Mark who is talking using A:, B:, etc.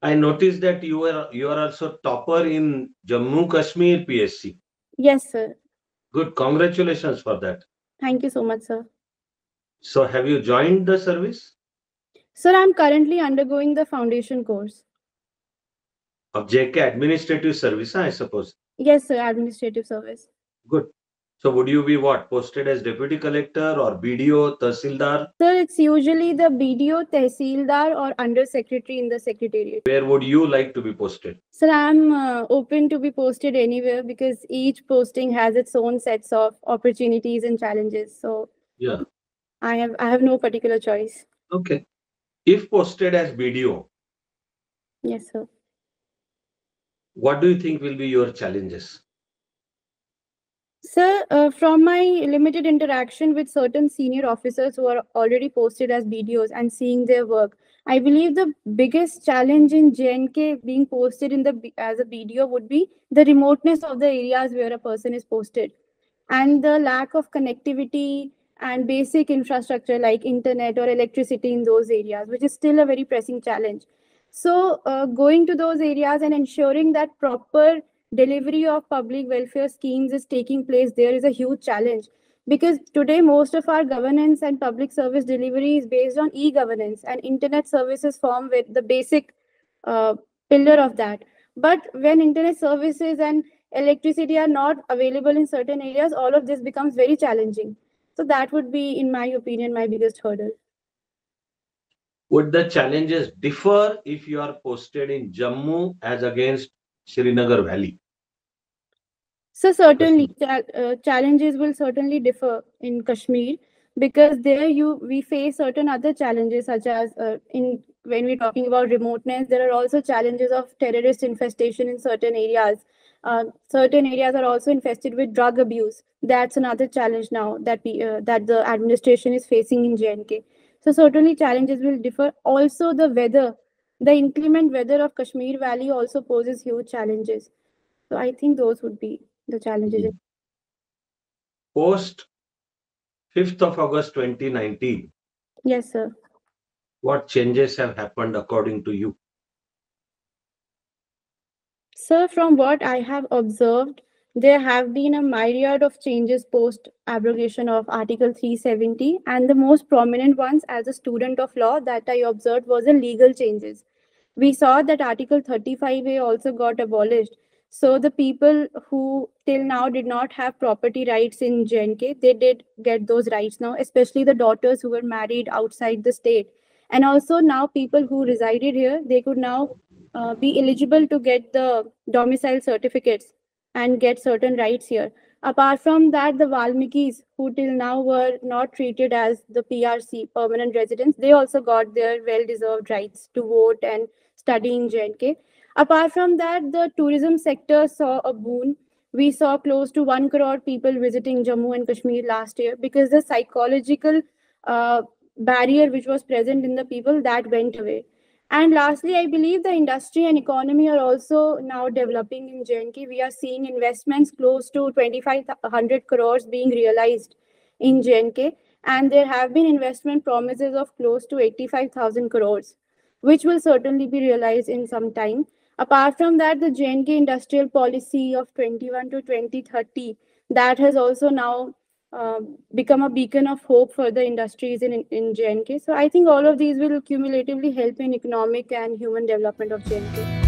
A: I noticed that you are also topper in Jammu Kashmir PSC.
B: Yes, sir.
A: Good, congratulations for that.
B: Thank you so much, sir.
A: So have you joined the service
B: Sir, I'm currently undergoing the foundation course.
A: of JK Administrative Service, I suppose?
B: Yes, sir, administrative service.
A: Good. So would you be what? Posted as deputy collector or BDO, Tahsildar?
B: Sir, it's usually the BDO, Tehsildar, or Under Secretary in the Secretariat.
A: Where would you like to be posted?
B: Sir, I'm open to be posted anywhere because each posting has its own sets of opportunities and challenges. So
A: Yeah.
B: I have no particular choice.
A: Okay. If posted as BDO,
B: Yes, sir.
A: what do you think will be your challenges?
B: Sir, from my limited interaction with certain senior officers who are already posted as BDOs and seeing their work, I believe the biggest challenge in JNK being posted as a BDO would be the remoteness of the areas where a person is posted and the lack of connectivity and basic infrastructure like internet or electricity in those areas, which is still a very pressing challenge. So, going to those areas and ensuring that proper delivery of public welfare schemes is taking place there is a huge challenge because today most of our governance and public service delivery is based on e-governance and internet services form with the basic uh, pillar of that. But when internet services and electricity are not available in certain areas, all of this becomes very challenging. So that would be, in my opinion, my biggest hurdle.
A: Would the challenges differ if you are posted in Jammu as against Srinagar Valley?
B: So certainly,
A: Kashmir.
B: challenges will certainly differ in Kashmir because there we face certain other challenges such as in when we're talking about remoteness, there are also challenges of terrorist infestation in certain areas. Certain areas are also infested with drug abuse. That's another challenge now that the administration is facing in JNK. So certainly challenges will differ. Also, the inclement weather of Kashmir Valley also poses huge challenges. So I think those would be the challenges.
A: Mhm. Post 5th of August 2019,
B: Yes, sir.
A: what changes have happened according to you?
B: Sir, from what I have observed, there have been a myriad of changes post abrogation of Article 370, and the most prominent ones as a student of law that I observed was the legal changes. We saw that Article 35A also got abolished. So the people who till now did not have property rights in JNK, they did get those rights now, especially the daughters who were married outside the state. And also now people who resided here, they could now be eligible to get the domicile certificates and get certain rights here. Apart from that, the Valmikis, who till now were not treated as the PRC, permanent residents, they also got their well deserved rights to vote and study in JNK. Apart from that, the tourism sector saw a boon. We saw close to 1 crore people visiting Jammu and Kashmir last year because the psychological uh, barrier which was present in the people that went away. And lastly, I believe the industry and economy are also now developing in JNK. We are seeing investments close to 2,500 crores being realized in JNK. And there have been investment promises of close to 85,000 crores, which will certainly be realized in some time. Apart from that, the JNK industrial policy of 21 to 2030, that has also now become a beacon of hope for the industries in JNK. So I think all of these will cumulatively help in economic and human development of JNK.